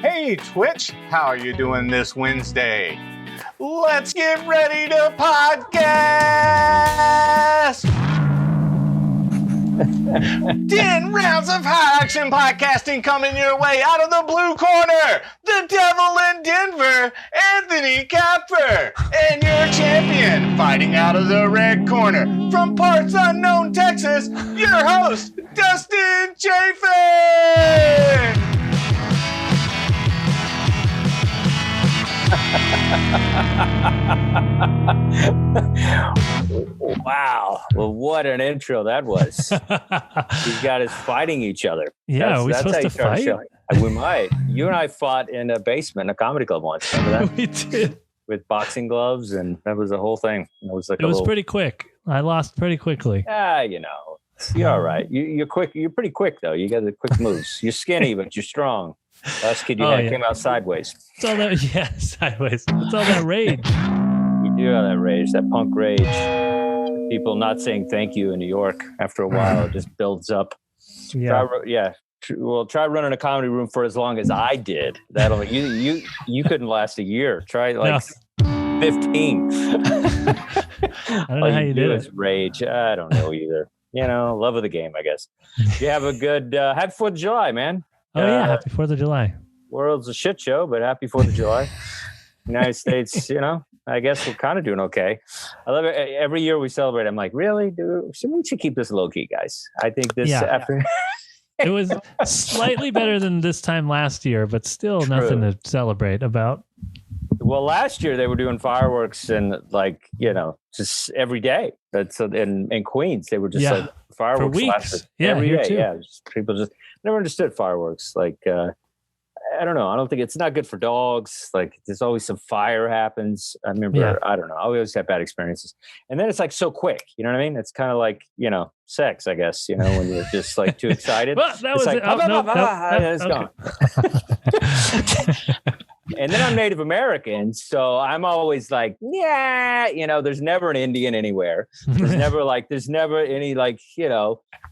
Hey Twitch, how are you doing this Wednesday? Let's get ready to podcast! 10 rounds of high action podcasting coming your way out of the blue corner. The devil in Denver, Anthony Kapfer, and your champion fighting out of the red corner from parts unknown Texas, your host, Dustin Chafin. Wow. Well, what an intro that was. These guys fighting each other. Yeah, are we supposed to fight? We might. You and I fought in a basement in a comedy club once. Remember that? We did. With boxing gloves, and that was the whole thing. It was pretty quick. I lost pretty quickly. You're all right. You're quick. You're pretty quick, though. You got the quick moves. You're skinny, but you're strong. Last kid you had came out sideways. It's all that, sideways. It's all that rage. You do have that rage, that punk rage. People not saying thank you in New York. After a while, it just builds up. Yeah. Try running a comedy room for as long as I did. That'll you couldn't last a year. Try 15. I don't know how you did it. Rage. I don't know either. Love of the game, I guess. You have a good happy 4th of July, man. Oh, happy 4th of July. World's a shit show, but happy 4th of July. United States, I guess we're kind of doing okay. I love it. Every year we celebrate. I'm like, really? We should keep this low key, guys. I think this after. It was slightly better than this time last year, but still nothing to celebrate about. Well, last year they were doing fireworks and just every day. That's in Queens. They were just like fireworks for weeks. Every day. Too. Yeah, people just never understood fireworks. I don't know. I don't think it's not good for dogs. Like there's always some fire happens. I remember, I don't know. I always have bad experiences. And then it's like so quick, you know what I mean? It's kind of like, sex, I guess, when you're just like too excited. Well, that was like, it's gone. And then I'm Native American. So I'm always like, there's never an Indian anywhere. There's never any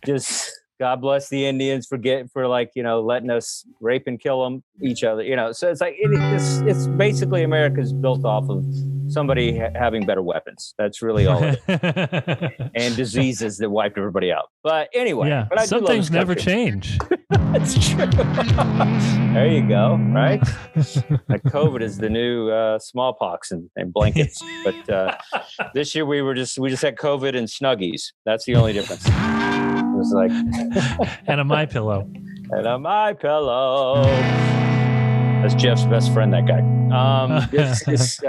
just God bless the Indians for letting us rape and kill each other. So it's like it's basically America's built off of somebody having better weapons. That's really all it is. And diseases that wiped everybody out. But anyway, some things never change. That's true. There you go. Right. Like COVID is the new smallpox and blankets. But this year we just had COVID and Snuggies. That's the only difference. It was like and a MyPillow. And a MyPillow. That's Jeff's best friend, that guy. It's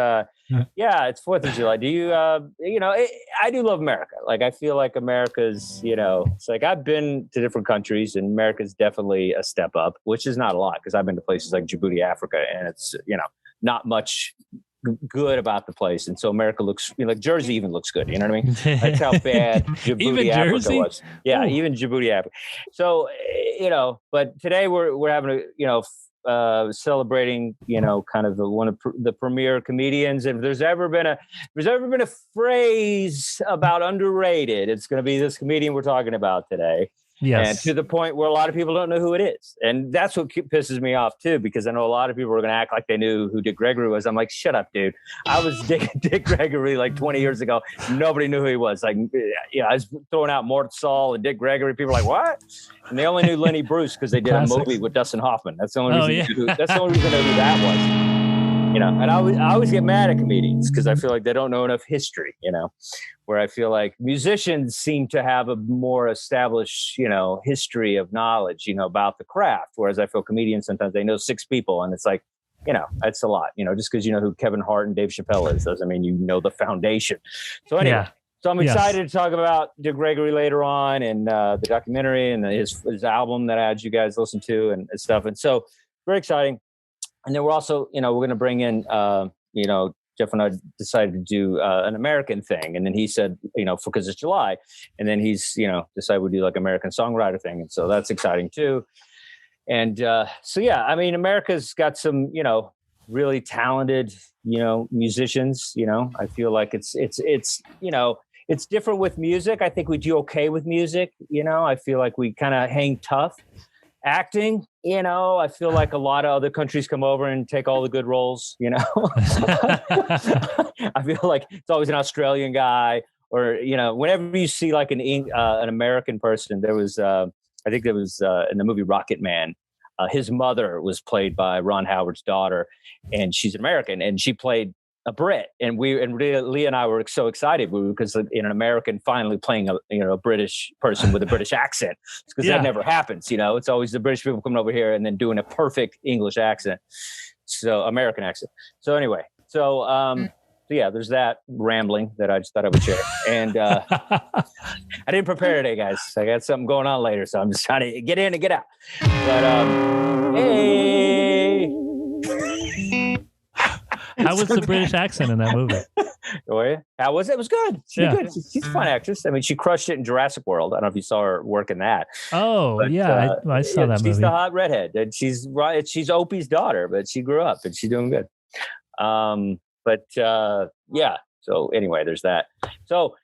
4th of July. Do you, I do love America. Like, I feel like America's, it's like I've been to different countries and America's definitely a step up, which is not a lot because I've been to places like Djibouti, Africa, and it's, not much good about the place. And so America looks like Jersey even looks good. You know what I mean? That's how bad Djibouti, Africa was. Yeah, even Djibouti, Africa. So, but today we're having celebrating, kind of one of the premier comedians. If there's ever been a phrase about underrated, it's going to be this comedian we're talking about today. Yes. And to the point where a lot of people don't know who it is. And that's what pisses me off too, because I know a lot of people are going to act like they knew who Dick Gregory was. I'm like, shut up, dude. I was Dick Gregory like 20 years ago. Nobody knew who he was. Like, I was throwing out Mort Saul and Dick Gregory. People were like, what? And they only knew Lenny Bruce because they did a movie with Dustin Hoffman. That's the only reason. That's the only reason I knew who that was. And I always get mad at comedians because I feel like they don't know enough history, where I feel like musicians seem to have a more established, history of knowledge, about the craft. Whereas I feel comedians, sometimes they know 6 people and it's like, that's a lot, just because you know who Kevin Hart and Dave Chappelle is doesn't mean you know the foundation. So anyway, so I'm excited to talk about Dick Gregory later on and the documentary and his album that I had you guys listen to and stuff. And so very exciting. And then we're also, we're going to bring in, Jeff and I decided to do an American thing. And then he said, because it's July. And then he's, decided we'd do like American songwriter thing. And so that's exciting too. And America's got some, really talented, musicians. I feel like it's different with music. I think we do okay with music. I feel like we kind of hang tough. Acting, I feel like a lot of other countries come over and take all the good roles, I feel like it's always an Australian guy or, whenever you see like an American person, there was, I think there was in the movie Rocket Man, his mother was played by Ron Howard's daughter, and she's an American, and she played a Brit, and Lee and I were so excited because an American finally playing a British person with a British accent, because that never happens. It's always the British people coming over here and then doing a perfect English accent, so American accent. So anyway, there's that rambling that I just thought I would share, and I didn't prepare today, guys. I got something going on later, so I'm just trying to get in and get out. But hey. How was the British accent in that movie? Oh, yeah. How was it? It was good. She's good. She's a fun actress. I mean, she crushed it in Jurassic World. I don't know if you saw her work in that. Oh, but, I saw that movie. She's the hot redhead, and she's Opie's daughter, but she grew up and she's doing good. So anyway, there's that. So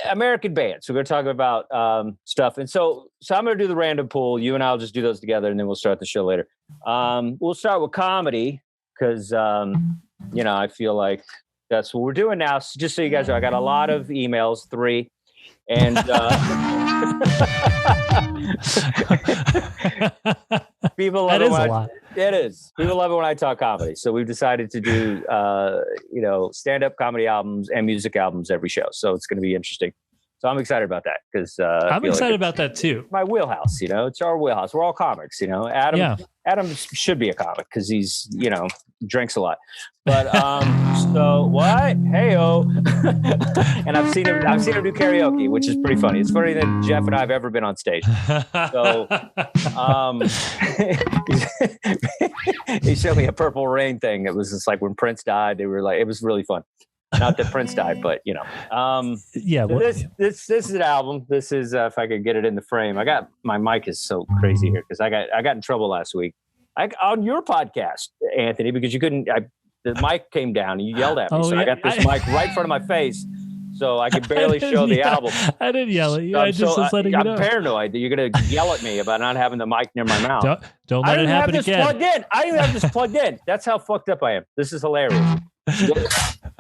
American bands. So we're going to talk about stuff, and so I'm going to do the random pool. You and I'll just do those together, and then we'll start the show later. We'll start with comedy because. I feel like that's what we're doing now. So just so you guys know, I got a lot of emails, 3, and people love it. It is. People love it when I talk comedy. So we've decided to do, stand-up comedy albums and music albums every show. So it's going to be interesting. So I'm excited about that because I'm excited about that too. My wheelhouse, it's our wheelhouse. We're all comics, Adam should be a comic because he's, drinks a lot. But so what? Heyo. And I've seen him do karaoke, which is pretty funny. It's funnier than Jeff and I have ever been on stage. So he showed me a Purple Rain thing. It was just like when Prince died, they were like, it was really fun. Not that Prince died, but this is an album. This is if I could get it in the frame. My mic is so crazy here because I got in trouble last week. On your podcast, Anthony, because you couldn't. The mic came down and you yelled at me, I got this mic right in front of my face, so I could barely show the album. I didn't yell at you. I just was letting you know. I'm paranoid that you're going to yell at me about not having the mic near my mouth. Don't let it happen again. I don't even have this plugged in. That's how fucked up I am. This is hilarious.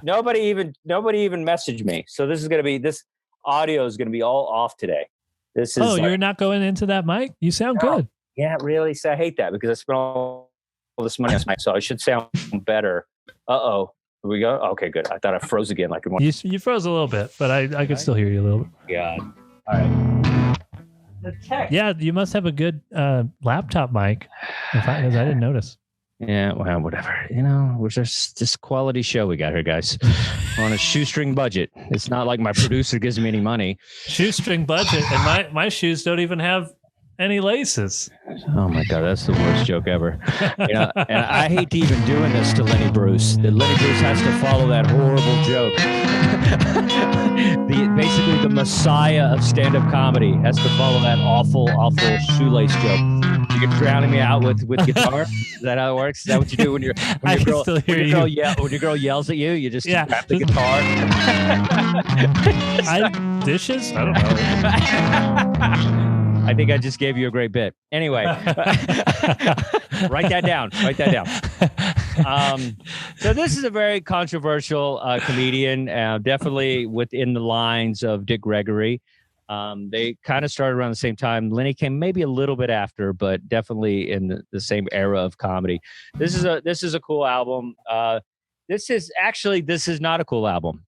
Nobody even messaged me. So this audio is going to be all off today. This is. You're not going into that mic? You sound good. Yeah, really. So I hate that because I spent all this money on this mic, so I should sound better. Here we go. Okay, good. I thought I froze again. Like you froze a little bit, but I could still hear you a little bit. God. All right. Yeah, you must have a good laptop mic. Because I didn't notice. Yeah, well, whatever. We're just this quality show we got here, guys. We're on a shoestring budget. It's not like my producer gives me any money. Shoestring budget, and my shoes don't even have any laces. Oh my God, that's the worst joke ever. And I hate even doing this to Lenny Bruce. That Lenny Bruce has to follow that horrible joke. Basically, the messiah of stand-up comedy has to follow that awful shoelace joke. You're drowning me out with guitar. Is that how it works? Is that what you do when your girl yells at you? You just grab the guitar. Dishes? I don't know. I think I just gave you a great bit. Anyway, write that down. So this is a very controversial comedian, definitely within the lines of Dick Gregory. They kind of started around the same time. Lenny came maybe a little bit after, but definitely in the same era of comedy. This is a cool album. This is not a cool album.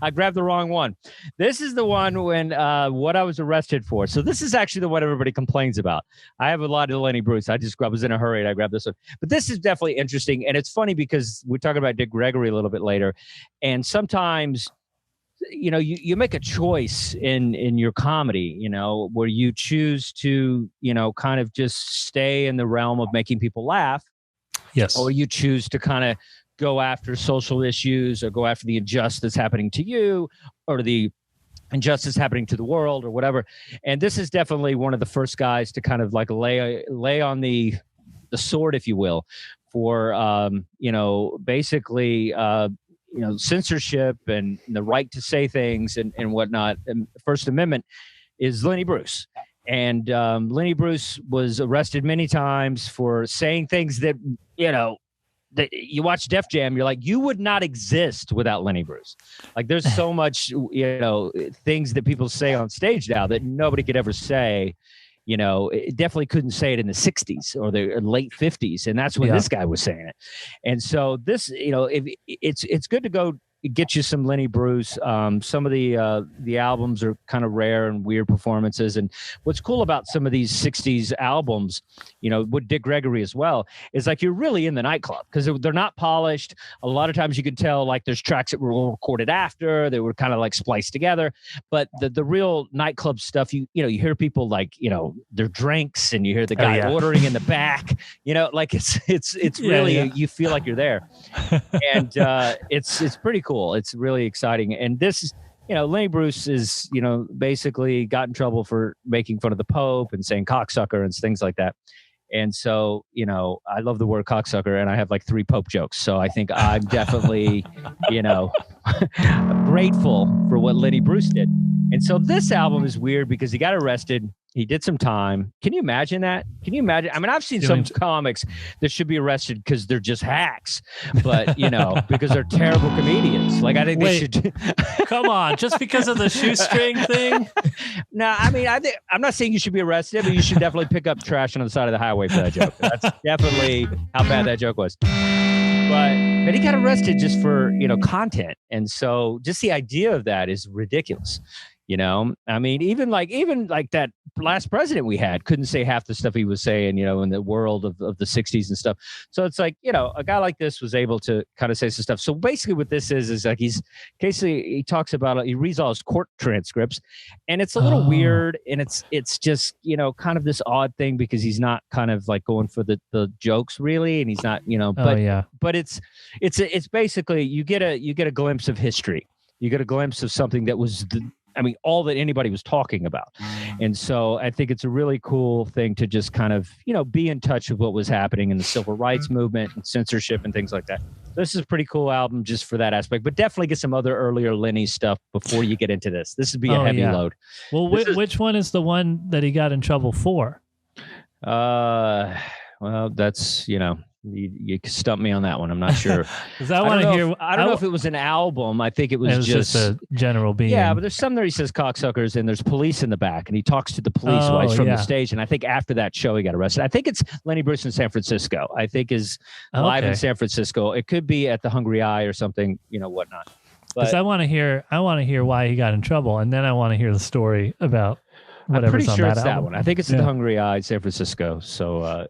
I grabbed the wrong one. This is the one when what I was arrested for. So this is actually the one everybody complains about. I have a lot of Lenny Bruce. I was in a hurry and I grabbed this one. But this is definitely interesting. And it's funny because we're talking about Dick Gregory a little bit later. And sometimes, you make a choice in your comedy, where you choose to, kind of just stay in the realm of making people laugh. Yes. Or you choose to kind of go after social issues or go after the injustice happening to you or the injustice happening to the world or whatever. And this is definitely one of the first guys to kind of like lay on the sword, if you will, for, basically, censorship and the right to say things and whatnot. And the First Amendment is Lenny Bruce. And Lenny Bruce was arrested many times for saying things that, that you watch Def Jam, you're like, you would not exist without Lenny Bruce. Like, there's so much, things that people say on stage now that nobody could ever say. It definitely couldn't say it in the 60s or the late 50s. And that's when this guy was saying it. And so this, if it's good to go get you some Lenny Bruce. Some of the albums are kind of rare and weird performances. And what's cool about some of these 60s albums, with Dick Gregory as well, is like you're really in the nightclub because they're not polished. A lot of times you can tell like there's tracks that were recorded after, they were kind of like spliced together. But the real nightclub stuff, you hear people like, their drinks, and you hear the guy ordering in the back, like it's really, you feel like you're there. And it's pretty cool. It's really exciting. And this is, Lenny Bruce is, basically got in trouble for making fun of the Pope and saying cocksucker and things like that. And so, I love the word cocksucker, and I have like 3 Pope jokes. So I think I'm definitely, grateful for what Lenny Bruce did. And so this album is weird because he got arrested. He did some time. Can you imagine that? Can you imagine? I mean, I've seen some comics that should be arrested because they're just hacks, but because they're terrible comedians. Like, I think they should. Come on, just because of the shoestring thing? No, I mean, I'm not saying you should be arrested, but you should definitely pick up trash on the side of the highway for that joke. That's definitely how bad that joke was. But he got arrested just for, content. And so just the idea of that is ridiculous. I mean, even like that last president we had couldn't say half the stuff he was saying, in the world of the 60s and stuff. So it's like, a guy like this was able to kind of say some stuff. So basically what this is like he talks about, he reads all his court transcripts, and it's a little weird. And it's just, kind of this odd thing because he's not kind of like going for the jokes really. And he's not, but it's basically, you get a glimpse of history. You get a glimpse of something that was all that anybody was talking about. And so I think it's a really cool thing to just kind of, be in touch with what was happening in the civil rights movement and censorship and things like that. This is a pretty cool album just for that aspect, but definitely get some other earlier Lenny stuff before you get into this. This would be a heavy load. Well, which one is the one that he got in trouble for? Well, that's, you stumped me on that one. I'm not sure. Because I want to hear. I don't know if it was an album. I think it was just a general being. Yeah, but there's some there he says cocksuckers, and there's police in the back, and he talks to the police while he's from the stage. And I think after that show, he got arrested. I think it's Lenny Bruce in San Francisco. I think is live in San Francisco. It could be at the Hungry Eye or something, whatnot. Because I want to hear why he got in trouble, and then I want to hear the story about whatever's I'm pretty sure on it's that album. that one. I think it's at the Hungry Eye, San Francisco. So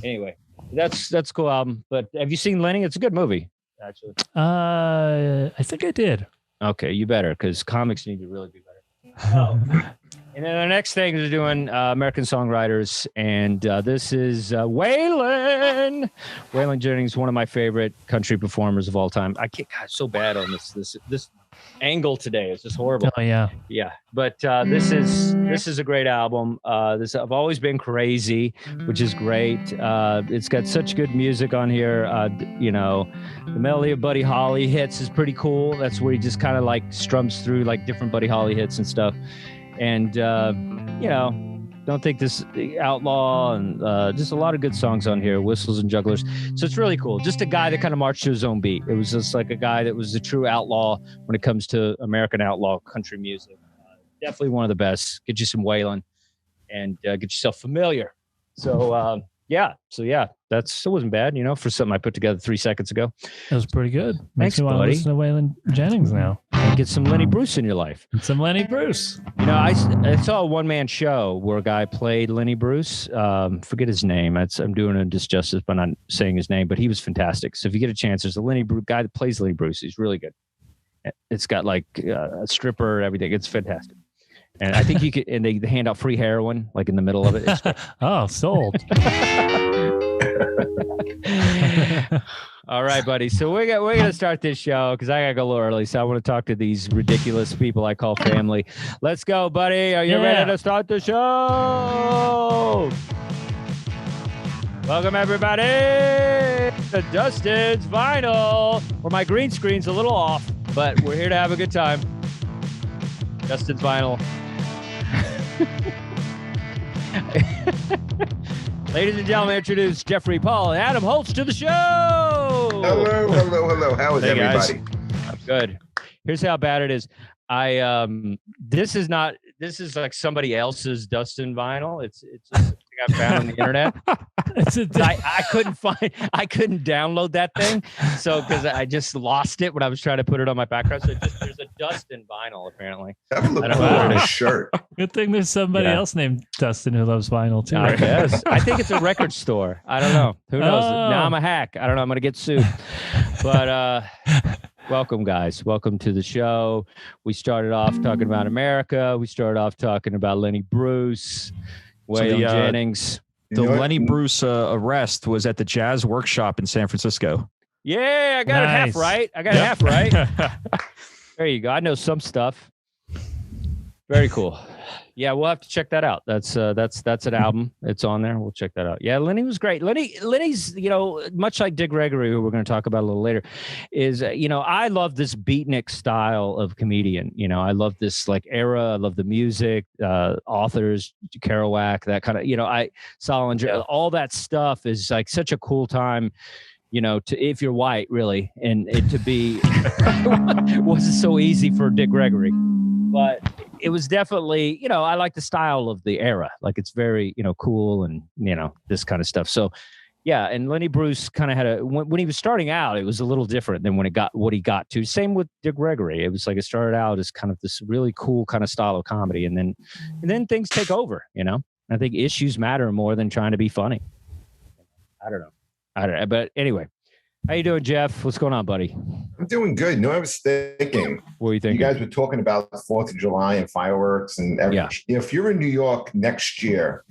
anyway. That's cool album. But have you seen Lenny? It's a good movie, actually. I think I did. Okay, you better, because comics need to really be better. And then the next thing is doing American Songwriters, and this is Waylon. Waylon Jennings, one of my favorite country performers of all time. I get so bad on this angle today. It's just horrible. Oh yeah. But this is a great album. I've always been crazy, which is great. It's got such good music on here. The melody of Buddy Holly hits is pretty cool. That's where he just kind of like strums through like different Buddy Holly hits and stuff. And Don't Think This Outlaw, and just a lot of good songs on here, Whistles and Jugglers. So it's really cool. Just a guy that kind of marched to his own beat. It was just like a guy that was a true outlaw when it comes to American outlaw country music. Definitely one of the best. Get you some Waylon and get yourself familiar. So it wasn't bad, for something I put together 3 seconds ago. That was pretty good. Thanks, Makes me want to buddy. listen to Waylon Jennings now. And get some Lenny Bruce in your life. Some Lenny Bruce. I saw a one-man show where a guy played Lenny Bruce. Forget his name. I'm doing a disjustice by not saying his name, but he was fantastic. So if you get a chance, there's a Lenny Bruce guy that plays Lenny Bruce. He's really good. It's got like a stripper and everything. It's fantastic. And I think you could, and they hand out free heroin like in the middle of it. It's great. Oh, sold. All right, buddy. So we're gonna start this show because I gotta go a little early. So I want to talk to these ridiculous people I call family. Let's go, buddy. Are you ready to start the show? Welcome, everybody, to Dustin's Vinyl, where my green screen's a little off, but we're here to have a good time. Dustin's Vinyl. Ladies and gentlemen, introduce Jeffrey Paul and Adam Holtz to the show. Hello. How is Hey, everybody? guys. I'm good. Here's how bad it is. This is like somebody else's Dustin vinyl. It's just something I found on the internet. I couldn't download that thing. So because I just lost it when I was trying to put it on my background. So there's a Dustin vinyl apparently. That would look I don't cool know. on a shirt. Good thing there's somebody else named Dustin who loves vinyl too. I guess. I think it's a record store. I don't know. Who knows? Oh. Now I'm a hack. I don't know. I'm going to get sued. But welcome, guys. Welcome to the show. We started off talking about America. We started off talking about Lenny Bruce, Waylon Jennings. The Lenny Bruce arrest was at the Jazz Workshop in San Francisco. Yeah, I got it half right. Half right. There you go. I know some stuff. Very cool. Yeah, we'll have to check that out. That's an album. It's on there. We'll check that out. Yeah, Lenny was great. Lenny's, much like Dick Gregory, who we're going to talk about a little later, is, I love this beatnik style of comedian. I love this like era. I love the music, authors, Kerouac, that kind of, Salinger, all that stuff is like such a cool time. If you're white, really, and it to be wasn't so easy for Dick Gregory, but it was definitely, I like the style of the era. Like it's very, cool and, this kind of stuff. So, yeah. And Lenny Bruce kind of had when he was starting out, it was a little different than when it got what he got to. Same with Dick Gregory. It was like it started out as kind of this really cool kind of style of comedy. And then things take over, I think issues matter more than trying to be funny. I don't know. But anyway, how you doing, Jeff? What's going on, buddy? I'm doing good. I was thinking. What are you thinking? You guys were talking about the 4th of July and fireworks and everything. Yeah. If you're in New York next year,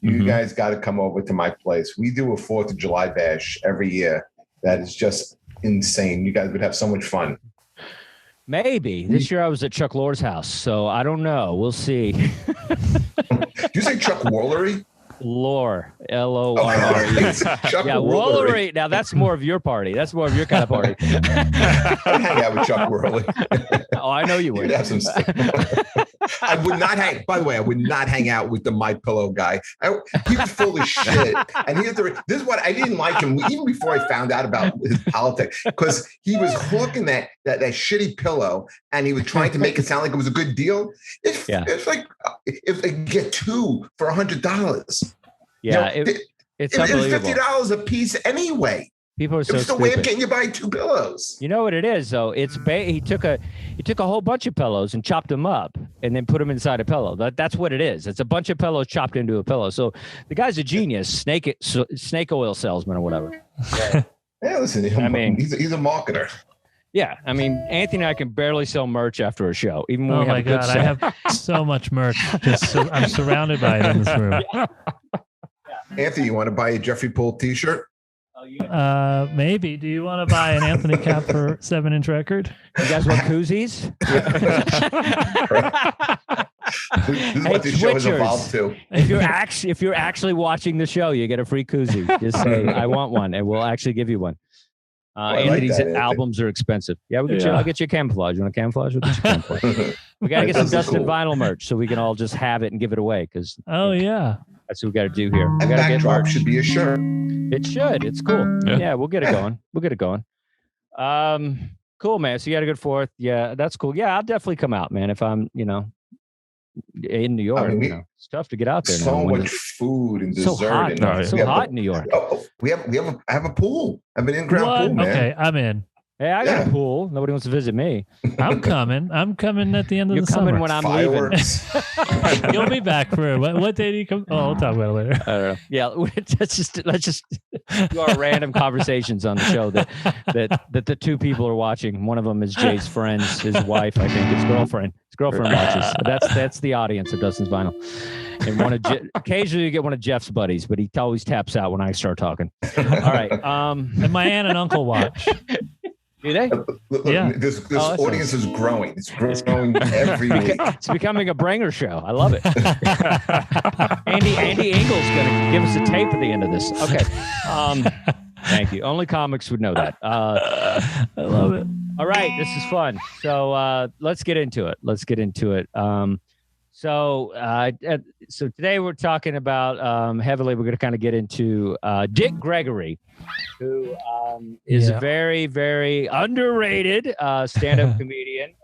you guys got to come over to my place. We do a 4th of July bash every year. That is just insane. You guys would have so much fun. Maybe. This year I was at Chuck Lorre's house, so I don't know. We'll see. Did you say Chuck Woolery? Lore, L-O-R-R-E. Yeah, Woolery. Now that's more of your party. That's more of your kind of party. I'd hang out with Chuck Woolery. Oh, I know you would. Have some I would not hang. By the way, I would not hang out with the My Pillow guy. He was full of shit, and this is what I didn't like him even before I found out about his politics, because he was hawking that shitty pillow, and he was trying to make it sound like it was a good deal. It's like if they get 2 for $100. Yeah, it's unbelievable. $50 a piece anyway. People are so stupid. It's the way of getting you buy 2 pillows. You know what it is, though? It's he took a whole bunch of pillows and chopped them up and then put them inside a pillow. That's what it is. It's a bunch of pillows chopped into a pillow. So the guy's a genius, snake oil salesman or whatever. Yeah, listen. He's a marketer. Yeah, I mean, Anthony and I can barely sell merch after a show, even when we have a good set. I have so much merch. I'm surrounded by it in this room. Anthony, you want to buy a Jeffrey Poole T-shirt? Maybe. Do you want to buy an Anthony Kapfer 7-inch record? You guys want koozies? This is what this show has evolved to. If you're actually watching the show, you get a free koozie. Just say, I want one, and we'll actually give you one. Anthony's albums are expensive. Yeah, I'll get you a camouflage. You want a camouflage? We'll get you camouflage. We got to get some Dustin vinyl merch so we can all just have it and give it away. Because that's what we got to do here. That backdrop should be a shirt. It should. It's cool. Yeah, we'll get it going. Cool, man. So you had a good 4th. Yeah, that's cool. Yeah, I'll definitely come out, man. If I'm, in New York, it's tough to get out there. So much food and dessert. So hot. So hot in New York. I have a pool. I have an in-ground pool, man. Okay, I'm in. Hey, I got a pool. Nobody wants to visit me. I'm coming at the end of the summer. You're coming when I'm Fireworks. leaving. You'll be back for what day do you come? Oh, we'll talk about it later. I don't know. Yeah, let's just do our random conversations on the show that the 2 people are watching. One of them is Jay's friends, his wife, I think, his girlfriend. His girlfriend watches. That's the audience of Dustin's Vinyl. And occasionally you get one of Jeff's buddies, but he always taps out when I start talking. All right. And my aunt and uncle watch. Do they? Yeah. This audience is growing. It's growing every week. It's becoming a bringer show. I love it. Andy Engel's going to give us a tape at the end of this. Okay. Thank you. Only comics would know that. I love it. All right. This is fun. So let's get into it. So today we're talking about heavily. We're going to kind of get into Dick Gregory, who is a very, very underrated stand-up comedian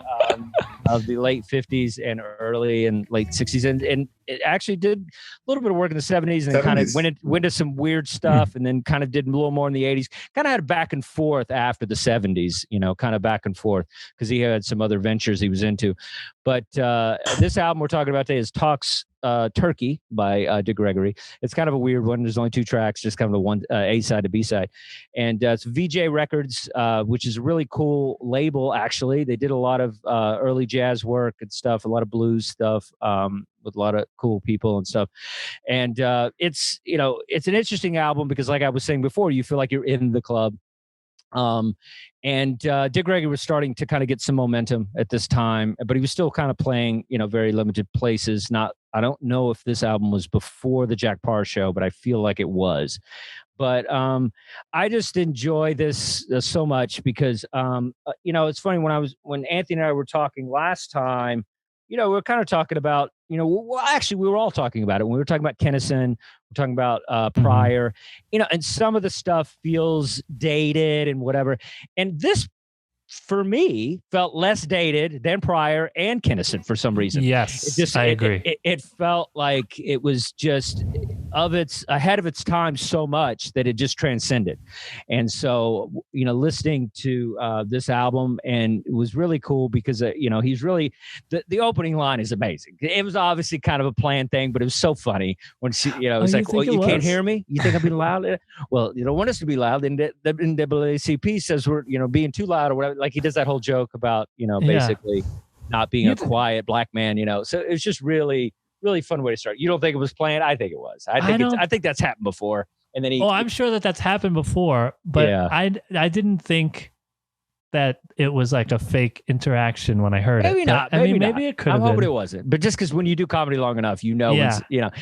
of the late 50s and early and late 60s, and it actually did a little bit of work in the 70s and kind of went into some weird stuff, and then kind of did a little more in the 80s. Kind of had a back and forth after the 70s, kind of back and forth because he had some other ventures he was into. But this album we're talking about today is Talks Turkey by Dick Gregory. It's kind of a weird one. There's only 2 tracks, just kind of a one A side to B side, and it's VJ Records, which is a really cool label. Actually, they did a lot of early jazz work and stuff, a lot of blues stuff, with a lot of cool people and stuff. And it's an interesting album because, like I was saying before, you feel like you're in the club. And Dick Gregory was starting to kind of get some momentum at this time, but he was still kind of playing, very limited places. I don't know if this album was before the Jack Parr show, but I feel like it was. But I just enjoy this so much because, it's funny when Anthony and I were talking last time, we were kind of talking about, actually we were all talking about it. When we were talking about Kennison, we're talking about Pryor, and some of the stuff feels dated and whatever. And this, for me, felt less dated than Pryor and Kennison for some reason. Yes, I agree. It felt like it was just ahead of its time so much that it just transcended. And so, listening to this album, and it was really cool because, he's really, the opening line is amazing. It was obviously kind of a planned thing, but it was so funny when she, it's like, well, you can't hear me? You think I'm being loud? Well, you don't want us to be loud. And the NAACP says we're, being too loud or whatever. Like he does that whole joke about, basically not being a quiet black man, So it was just really, really fun way to start. You don't think it was planned? I think it was. I think that's happened before. And then I'm sure that's happened before, but yeah. I didn't think that it was like a fake interaction when I heard maybe it. Not. Maybe it could have been. I'm hoping it wasn't. But just because when you do comedy long enough, it's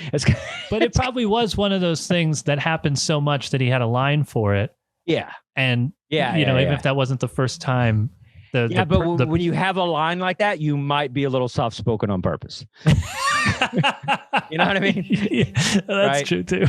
but it probably was one of those things that happened so much that he had a line for it. Yeah. And even if that wasn't the first time. But when you have a line like that, you might be a little soft-spoken on purpose. You know what I mean? Yeah, that's right? True too.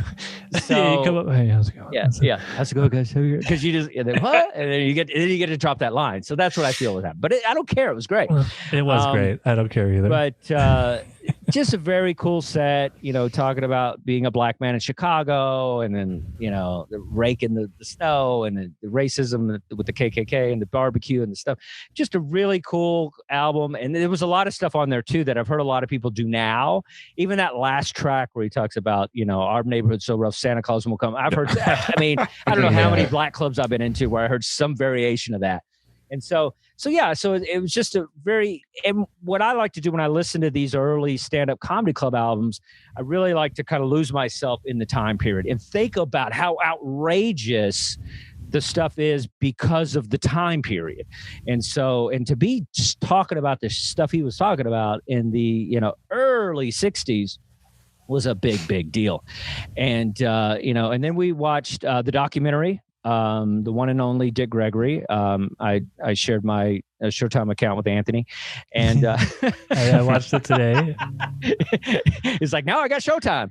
So you come up, hey, how's it going? Yeah. How's it going, guys? Because you just what? And then you get to drop that line. So that's what I feel with that. But I don't care. It was great. It was great. I don't care either. But just a very cool set. Talking about being a black man in Chicago, and then the raking the snow, and the racism with the KKK and the barbecue and the stuff. Just a really cool album, and there was a lot of stuff on there too that I've heard a lot of people do now. Even that last track where he talks about, our neighborhood's so rough, Santa Claus will come. I've heard that. I mean, I don't know how many black clubs I've been into where I heard some variation of that. And so it was just and what I like to do when I listen to these early stand-up comedy club albums, I really like to kind of lose myself in the time period and think about how outrageous the stuff is because of the time period. And to be just talking about the stuff he was talking about in the, early 60s was a big deal. And, and then we watched the documentary, the one and only Dick Gregory. I shared my Showtime account with Anthony, and I watched it today. It's like, now I got Showtime.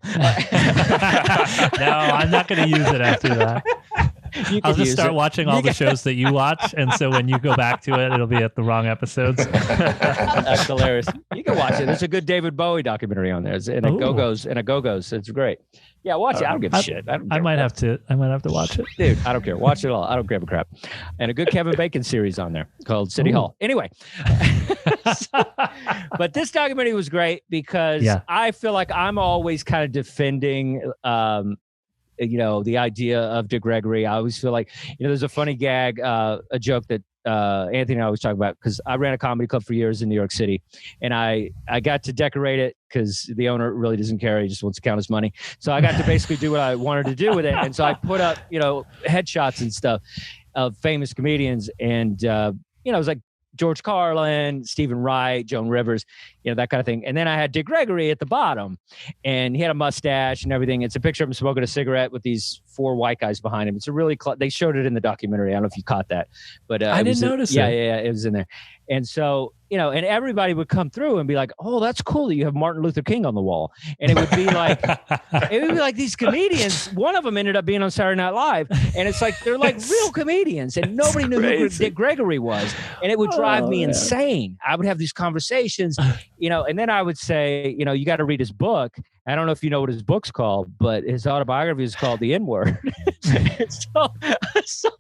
No, I'm not going to use it after that. I'll just start watching all the shows that you watch, and so when you go back to it, it'll be at the wrong episodes. That's hilarious. You can watch it. There's a good David Bowie documentary on there. And a Go-Go's. It's great. Yeah, watch it. I don't give a shit. I might have to watch it. Dude, I don't care. Watch it all. I don't give a crap. And a good Kevin Bacon series on there called City Hall. Anyway. But this documentary was great because I feel like I'm always kind of defending the idea of Dick Gregory. I always feel like, there's a funny gag, a joke that Anthony and I always talk about, because I ran a comedy club for years in New York City, and I got to decorate it because the owner really doesn't care. He just wants to count his money. So I got to basically do what I wanted to do with it. And so I put up, headshots and stuff of famous comedians. And, it was like George Carlin, Stephen Wright, Joan Rivers. that kind of thing. And then I had Dick Gregory at the bottom, and he had a mustache and everything. It's a picture of him smoking a cigarette with these 4 white guys behind him. It's a really, they showed it in the documentary. I don't know if you caught that, but I didn't notice it. Yeah, it was in there. And so, and everybody would come through and be like, oh, that's cool that you have Martin Luther King on the wall. And it would be like, these comedians, one of them ended up being on Saturday Night Live. And it's like, they're like real comedians, and nobody knew who Dick Gregory was. And it would drive me insane. I would have these conversations, and then I would say, you got to read his book. I don't know if you know what his book's called, but his autobiography is called The N-Word. so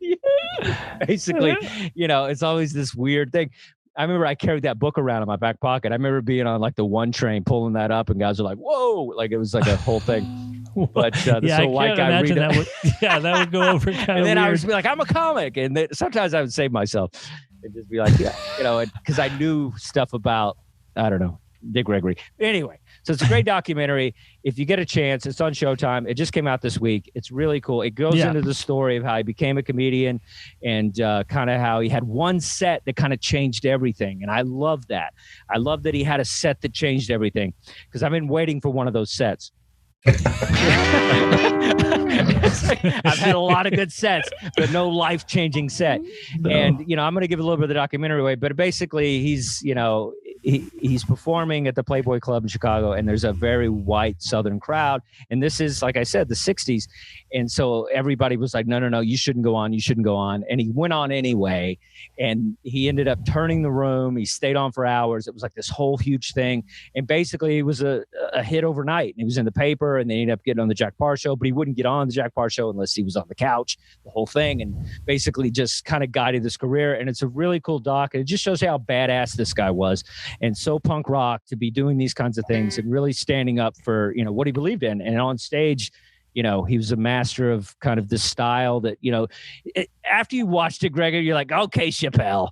basically, it's always this weird thing. I remember I carried that book around in my back pocket. I remember being on like the 1 train, pulling that up, and guys are like, whoa, like it was like a whole thing. But this little white guy read that. That would go over kind of And then weird. I would be like, I'm a comic. And then sometimes I would save myself and just be like, because I knew stuff about, I don't know, Dick Gregory. Anyway, so it's a great documentary. If you get a chance, it's on Showtime. It just came out this week. It's really cool. It goes into the story of how he became a comedian and kind of how he had one set that kind of changed everything. And I love that. I love that he had a set that changed everything, because I've been waiting for one of those sets. I've had a lot of good sets, but no life-changing set. No. And I'm going to give a little bit of the documentary away, but basically he's he's performing at the Playboy Club in Chicago, and there's a very white Southern crowd. And this is, like I said, the 60s. And so everybody was like, no, you shouldn't go on. You shouldn't go on. And he went on anyway. And he ended up turning the room. He stayed on for hours. It was like this whole huge thing. And basically it was a hit overnight. And he was in the paper, and they ended up getting on the Jack Parr show, but he wouldn't get on the Jack Parr show unless he was on the couch, the whole thing. And basically just kind of guided his career. And it's a really cool doc. And it just shows how badass this guy was, and so punk rock to be doing these kinds of things and really standing up for, what he believed in. And on stage, he was a master of kind of this style that, after you watched Dick Gregory, you're like, okay, Chappelle.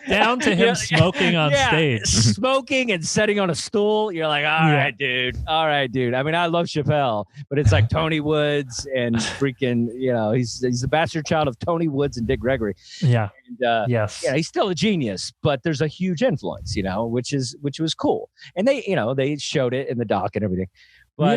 Down to him smoking on stage. Smoking and sitting on a stool. You're like, all right, dude. I mean, I love Chappelle, but it's like Tony Woods and freaking, he's the bastard child of Tony Woods and Dick Gregory. Yeah. And, yes. Yeah, he's still a genius, but there's a huge influence, which was cool. And they showed it in the doc and everything. But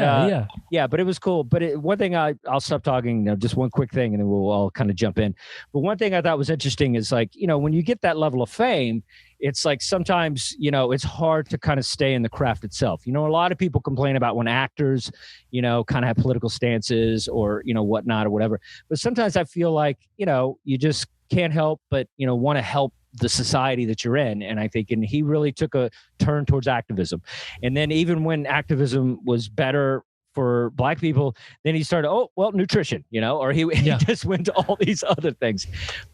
but it was cool. But one thing I'll stop talking, just one quick thing, and then we'll all kind of jump in. But one thing I thought was interesting is like, when you get that level of fame, it's like sometimes, it's hard to kind of stay in the craft itself. A lot of people complain about when actors, kind of have political stances or, whatnot or whatever. But sometimes I feel like, you just can't help but, want to help the society that you're in. And I think, and he really took a turn towards activism. And then even when activism was better for Black people, then he started, nutrition, or he just went to all these other things.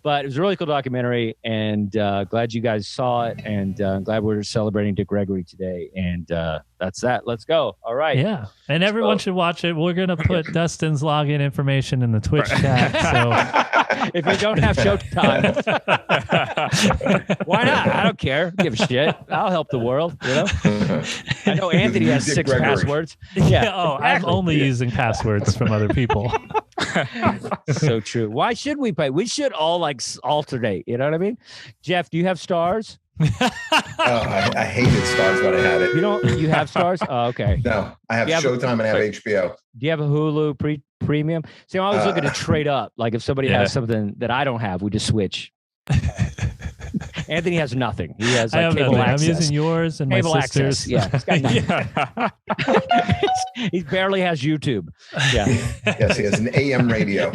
But it was a really cool documentary, and glad you guys saw it, and glad we're celebrating Dick Gregory today. And that's that. Let's go. All right. Yeah. And everyone should watch it. We're going to put Dustin's login information in the Twitch chat. So if you don't have Showtime, why not? I don't care. Give a shit. I'll help the world. I know Anthony has 6 passwords. Yeah. I'm only using passwords from other people. So true. Why should we pay? We should all alternate. You know what I mean? Jeff, do you have stars? I hated stars when I had it. You have stars? Oh, okay. No, I have Showtime and I have HBO. Do you have a Hulu premium? See, I'm always looking to trade up. Like if somebody has something that I don't have, we just switch. Anthony has nothing. He has cable access. I'm using yours and cable my sister's. Access. Yeah, he's got nothing. He barely has YouTube. Yeah. Yes, he has an AM radio.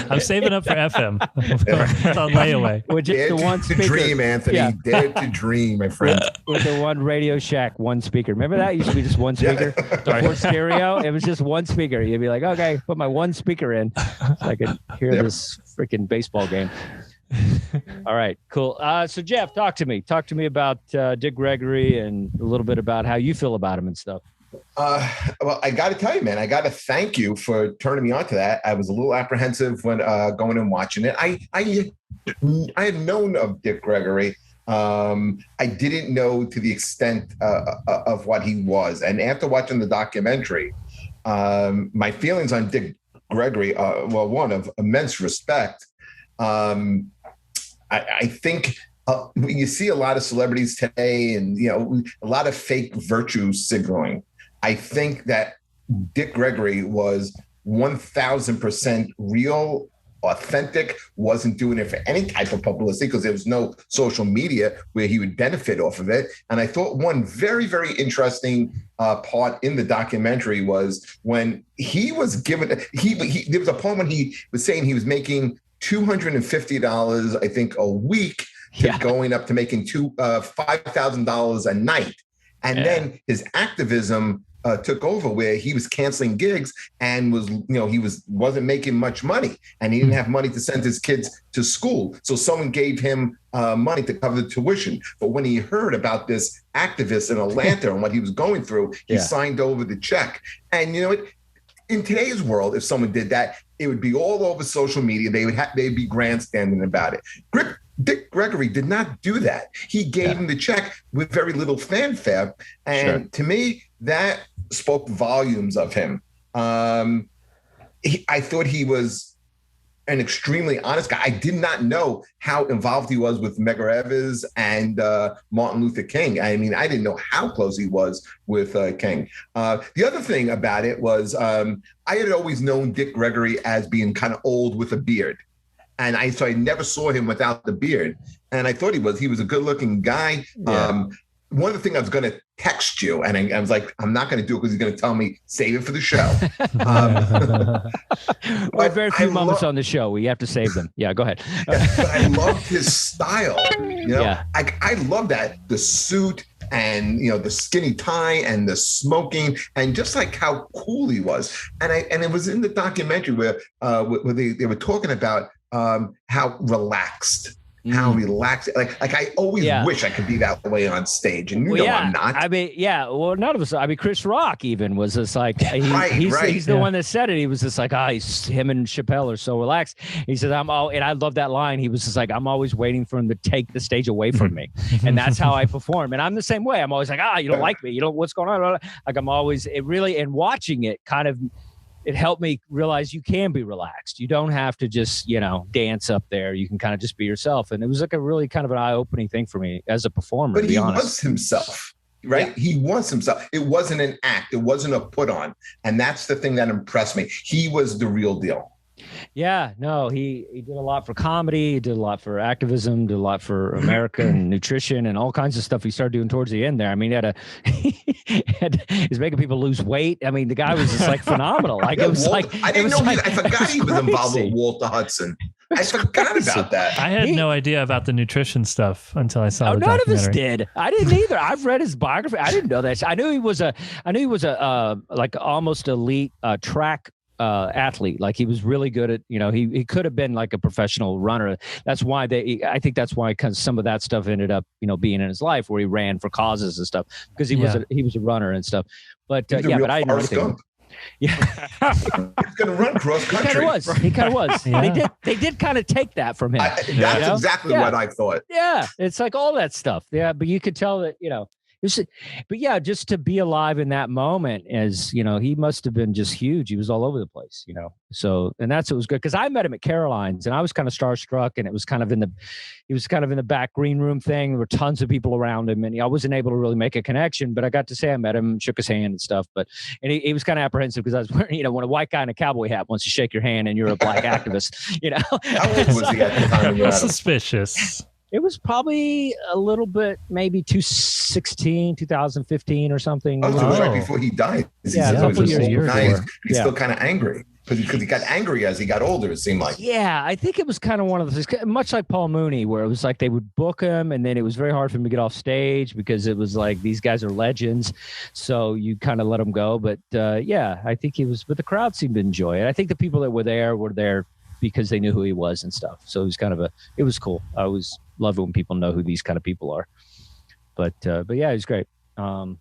I'm saving up for FM. It's on layaway. Dare to dream, Anthony. Yeah. Dare to dream, my friend. With the one Radio Shack, one speaker. Remember that? It used to be just one speaker. Before stereo, it was just one speaker. You'd be like, okay, put my one speaker in so I could hear this freaking baseball game. All right, cool. So Jeff, talk to me about Dick Gregory and a little bit about how you feel about him and stuff. Well, I got to tell you, man, I got to thank you for turning me on to that. I was a little apprehensive when going and watching it. I had known of Dick Gregory. I didn't know to the extent of what he was. And after watching the documentary, my feelings on Dick Gregory are, one of immense respect. I think you see a lot of celebrities today, and a lot of fake virtue signaling. I think that Dick Gregory was 1,000% real, authentic, wasn't doing it for any type of publicity because there was no social media where he would benefit off of it. And I thought one very, very interesting part in the documentary was when he was given, there was a point when he was saying he was making $250, I think, a week, going up to making $5,000 a night. And then his activism took over, where he was canceling gigs and wasn't making much money, and he didn't have money to send his kids to school. So someone gave him money to cover the tuition. But when he heard about this activist in Atlanta and what he was going through, he signed over the check. And in today's world, if someone did that, it would be all over social media. They'd be grandstanding about it. Dick Gregory did not do that. He gave him the check with very little fanfare. And to me, that spoke volumes of him. I thought he was an extremely honest guy. I did not know how involved he was with Medgar Evers and Martin Luther King. I mean, I didn't know how close he was with King. The other thing about it was I had always known Dick Gregory as being kind of old with a beard. And so I never saw him without the beard. And I thought he was a good looking guy. Yeah. One of the things I was going to text you, and I was like, I'm not going to do it because he's going to tell me, save it for the show. We have very few moments on the show. We have to save them. Yeah, go ahead. But I loved his style. I love that. The suit and, the skinny tie and the smoking and just like how cool he was. And it was in the documentary where they were talking about how relaxed. How relaxed. Like I always wish I could be that way on stage. And I'm not. I mean, none of us. I mean, Chris Rock even was just like, he's the one that said it. He was just like, him and Chappelle are so relaxed. He said, and I love that line. He was just like, I'm always waiting for him to take the stage away from me. And that's how I perform. And I'm the same way. I'm always like, you don't like me. You don't, what's going on? Like I'm always, and watching it kind of, it helped me realize you can be relaxed. You don't have to just, dance up there. You can kind of just be yourself. And it was like a really kind of an eye-opening thing for me as a performer, but to be honest. Was himself, right? Yeah. He was himself. It wasn't an act. It wasn't a put on. And that's the thing that impressed me. He was the real deal. Yeah, no, he did a lot for comedy. He did a lot for activism, did a lot for America and nutrition and all kinds of stuff he started doing towards the end there. I mean, he's making people lose weight. I mean, the guy was just like phenomenal. Like it was like I didn't know. I forgot he was involved with Walter Hudson. I forgot about that. I had no idea about the nutrition stuff until I saw the none documentary. of us did. I didn't either. I've read his biography. I didn't know that. I knew he was a like almost elite track athlete. Like he was really good at, he could have been like a professional runner. That's why I think that's why some of that stuff ended up, being in his life where he ran for causes and stuff because he was a runner and stuff. But but I didn't know anything. Yeah, he's going to run cross country. He kind of was. Yeah. They did kind of take that from him. That's exactly what I thought. Yeah, it's like all that stuff. Yeah, but you could tell that but yeah, just to be alive in that moment, as he must have been just huge. He was all over the place, So, and that's what was good because I met him at Caroline's, and I was kind of starstruck, and he was kind of in the back green room thing. There were tons of people around him, and I wasn't able to really make a connection. But I got to say I met him, shook his hand and stuff. And he was kind of apprehensive because I was wearing, when a white guy in a cowboy hat wants to shake your hand and you're a black activist, How old was he at the time? It was suspicious. It was probably a little bit, maybe 2015 or something. Oh, so it was right before he died. Yeah, a couple years before. He's still kind of angry because he got angry as he got older, it seemed like. Yeah, I think it was kind of one of those, much like Paul Mooney, where it was like they would book him and then it was very hard for him to get off stage because it was like these guys are legends. So you kind of let them go. But I think but the crowd seemed to enjoy it. I think the people that were there because they knew who he was and stuff. So it was it was cool. I always love it when people know who these kind of people are. But yeah, it was great. Adam,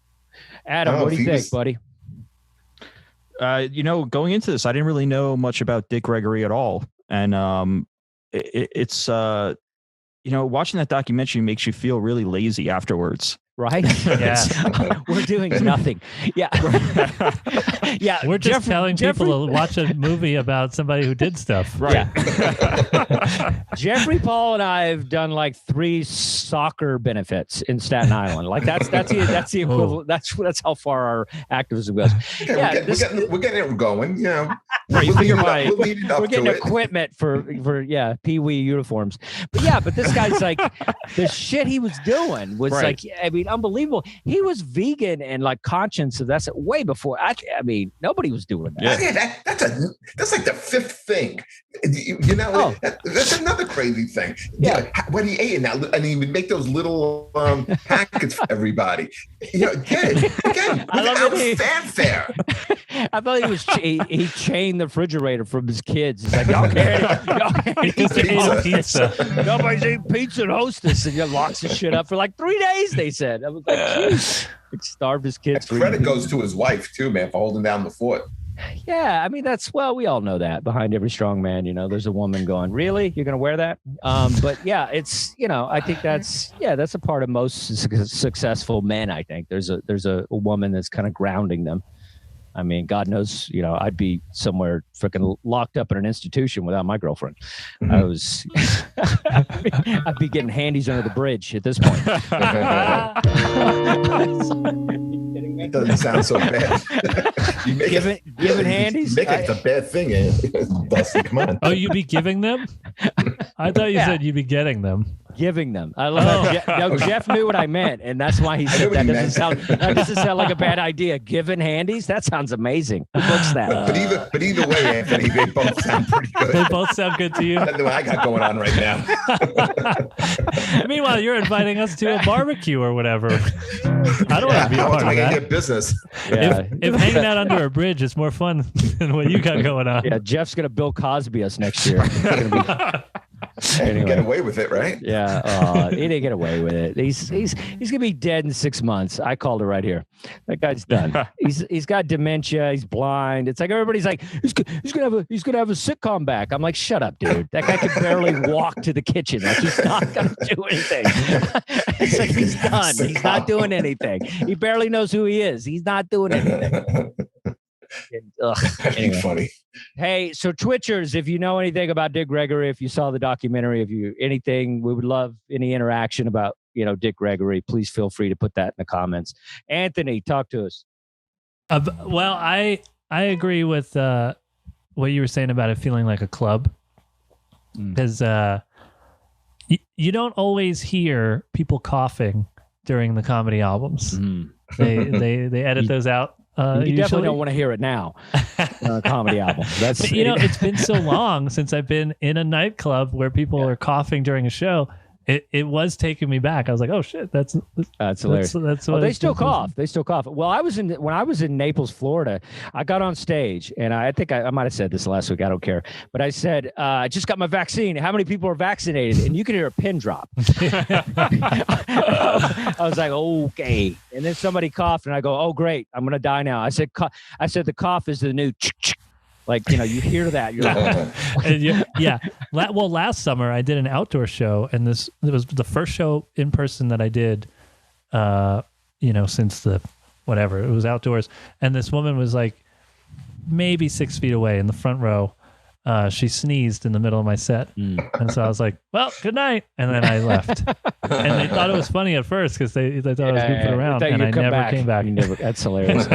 what do you think, buddy? Going into this, I didn't really know much about Dick Gregory at all. And it's watching that documentary makes you feel really lazy afterwards. right? Yeah. We're doing nothing. Yeah. Yeah. We're just telling people to watch a movie about somebody who did stuff. Right. Yeah. Jeffrey, Paul, and I have done like 3 soccer benefits in Staten Island. Like that's the equivalent. That's how far our activism goes. Okay, we're getting it going. You know, Right, we're getting equipment for Pee Wee uniforms. But this guy's like, the shit he was doing was like, I mean, unbelievable. He was vegan and like conscious of that way before. I mean, nobody was doing that. Yeah, that's like the 5th thing. You know, that's another crazy thing. Yeah, what he ate and he would make those little packets for everybody. You know, again, without fanfare. I thought he chained the refrigerator from his kids. He's like, y'all can't eat pizza. Nobody's eating pizza and Hostess, and he locks his shit up for like 3 days. They said, I was like, jeez, he starved his kids. Credit goes to his wife too, man, for holding down the fort. Yeah, I mean we all know that behind every strong man, you know, there's a woman going, really, you're gonna wear that? But yeah, it's, you know, I think that's a part of most successful men. I think there's a woman that's kind of grounding them. I mean, God knows, you know, I'd be somewhere freaking locked up in an institution without my girlfriend. Mm-hmm. I'd be getting handies under the bridge at this point. It doesn't sound so bad. Giving handies? It's a bad thing, Dustin. Come on. Oh, you'd be giving them? I thought you said you'd be getting them. Giving them. I love that. Jeff knew what I meant, and that's why he said that. That doesn't sound like a bad idea. Giving handies? That sounds amazing. Who books that? But either way, Anthony, they both sound pretty good. They both sound good to you? That's what I got going on right now. Meanwhile, you're inviting us to a barbecue or whatever. I don't want to be a part of that. Get business. Yeah. If hanging out under a bridge is more fun than what you got going on. Yeah, Jeff's going to Bill Cosby us next year. Anyway. Get away with it, right? Yeah, he didn't get away with it. He's gonna be dead in 6 months. I called it right here. That guy's done. He's got dementia. He's blind. It's like everybody's like he's gonna have a sitcom back. I'm like, shut up, dude. That guy can barely walk to the kitchen. Like he's not gonna do anything. It's like he's done. He's not doing anything. He barely knows who he is. He's not doing anything. Anyway. Funny. Hey, so Twitchers, if you know anything about Dick Gregory, if you saw the documentary, if you anything, we would love any interaction about, you know, Dick Gregory. Please feel free to put that in the comments. Anthony, talk to us. Well, I agree with what you were saying about it feeling like a club, because you don't always hear people coughing during the comedy albums. They edit those out. You definitely don't want to hear it now. Comedy album. That's you know, it's been so long since I've been in a nightclub where people are coughing during a show. It was taking me back. I was like, oh shit, that's hilarious. That's what they still cough. They still cough. Well, when I was in Naples, Florida, I got on stage and I think I might have said this last week. I don't care, but I said, I just got my vaccine. How many people are vaccinated? And you can hear a pin drop. I was like, okay. And then somebody coughed and I go, oh great, I'm gonna die now. I said the cough is the new. Like, you know, you hear that, you're like, Well, last summer I did an outdoor show, and it was the first show in person that I did, you know, since it was outdoors. And this woman was like maybe 6 feet away in the front row. She sneezed in the middle of my set. And so I was like, well, good night. And then I left. And they thought it was funny at first because they thought I was goofing around, and I never came back. That's hilarious.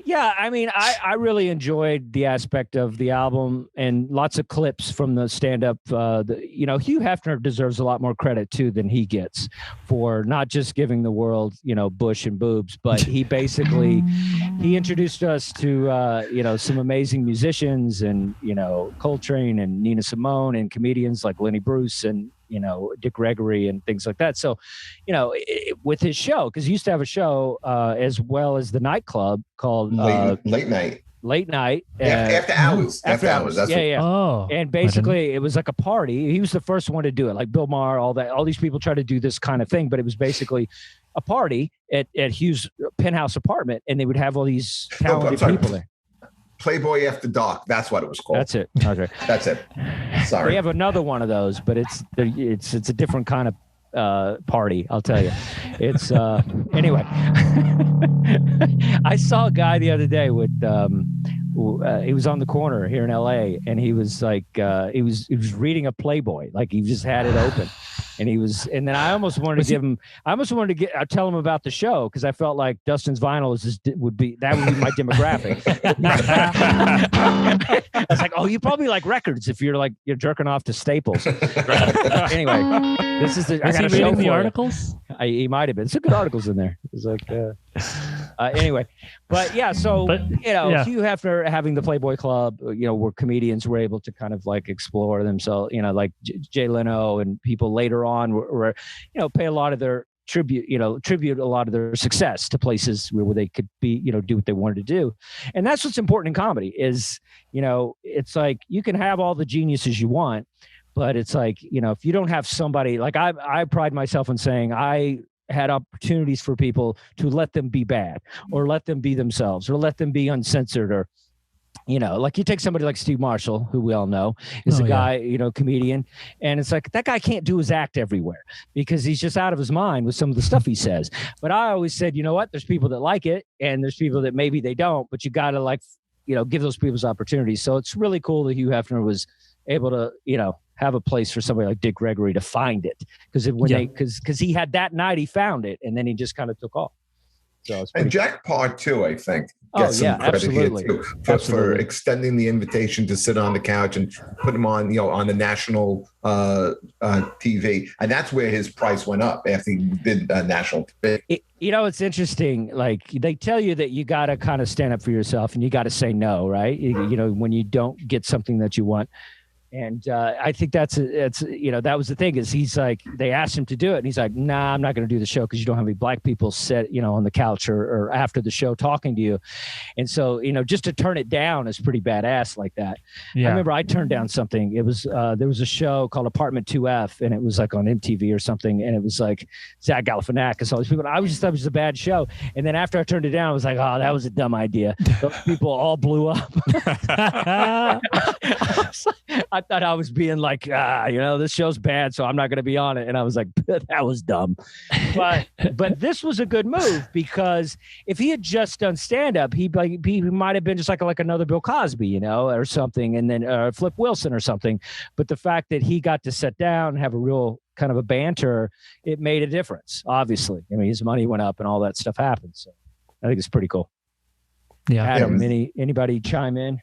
Yeah, I mean, I really enjoyed the aspect of the album and lots of clips from the stand-up. You know, Hugh Hefner deserves a lot more credit, too, than he gets for not just giving the world, you know, bush and boobs, but he introduced us to, you know, some amazing musicians and, you know, Coltrane and Nina Simone and comedians like Lenny Bruce and, you know, Dick Gregory and things like that. So, you know, with his show, because he used to have a show as well as the nightclub called Late Night. After hours. After hours. That's Oh, and basically, it was like a party. He was the first one to do it, like Bill Maher, all that. All these people try to do this kind of thing, but it was basically a party at Hugh's penthouse apartment, and they would have all these talented people there. Playboy After Dark. That's what it was called. That's it. Okay. That's it. Sorry. We have another one of those, but it's a different kind of party. I'll tell you. It's anyway. I saw a guy the other day with he was on the corner here in LA, and he was like he was reading a Playboy, like he just had it open. And then I almost wanted to give him. I almost wanted to tell him about the show, because I felt like Dustin's vinyl would be my demographic. I was like, oh, you probably like records if you're jerking off to Staples. Anyway, this is the. Is he reading the articles? He might have been. Some good articles in there. It was like anyway, but yeah. So Hugh Hefner having the Playboy Club, where comedians were able to kind of like explore themselves. Like Jay Leno and people later on were pay a lot of their tribute a lot of their success to places where they could be, do what they wanted to do. And that's what's important in comedy is, it's like you can have all the geniuses you want, but it's like, if you don't have somebody like I pride myself in saying I had opportunities for people to let them be bad or let them be themselves or let them be uncensored, or like you take somebody like Steve Marshall, who we all know is a guy, comedian. And it's like, that guy can't do his act everywhere because he's just out of his mind with some of the stuff he says. But I always said, you know what, there's people that like it and there's people that maybe they don't, but you got to give those people's opportunities. So it's really cool that Hugh Hefner was able to, have a place for somebody like Dick Gregory to find it. Because he had that night, he found it, and then he just kind of took off. So and Jack Parr too, I think, gets some credit absolutely. here too for extending the invitation to sit on the couch and put him on, on the national TV, and that's where his price went up after he did national TV. It's interesting. Like they tell you that you got to kind of stand up for yourself and you got to say no, right? When you don't get something that you want. And I think that was the thing is he's like, they asked him to do it. And he's like, nah, I'm not going to do the show because you don't have any black people sit, on the couch or after the show talking to you. And so, just to turn it down is pretty badass like that. Yeah. I remember I turned down something. It was, there was a show called Apartment 2F and it was like on MTV or something. And it was like Zach Galifianakis, all these people. I just thought it was a bad show. And then after I turned it down, I was like, oh, that was a dumb idea. Those people all blew up. I thought I was being like, this show's bad, so I'm not going to be on it. And I was like, that was dumb. But this was a good move because if he had just done stand-up, he might have been just like another Bill Cosby, or something, and then Flip Wilson or something. But the fact that he got to sit down and have a real kind of a banter, it made a difference, obviously. I mean, his money went up and all that stuff happened. So I think it's pretty cool. Yeah. Adam, anybody chime in?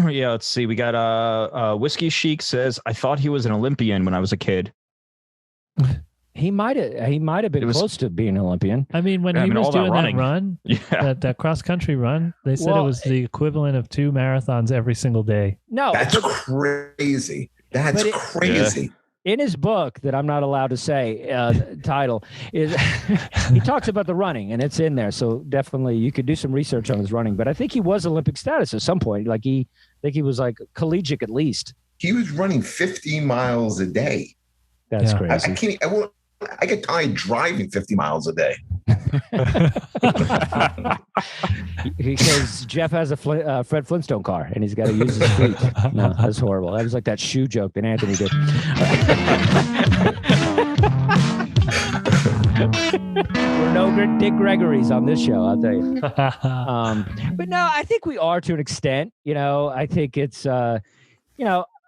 Yeah, let's see. We got Whiskey Chic says, I thought he was an Olympian when I was a kid. He might have been close to being an Olympian. I mean, when he was doing that run, that cross country run, they said it was the equivalent of 2 marathons every single day. No, that's crazy. That's crazy. Yeah. In his book that I'm not allowed to say, title is he talks about the running and it's in there. So definitely you could do some research on his running, but I think he was Olympic status at some point. Like he was like collegiate at least. He was running 50 miles a day. That's crazy. I get tired driving 50 miles a day. Because Jeff has a Fred Flintstone car and he's got to use his feet. No, that's horrible. That was like that shoe joke that Anthony did. We're no Dick Gregory's on this show, I'll tell you. But no, I think we are to an extent. I think it's,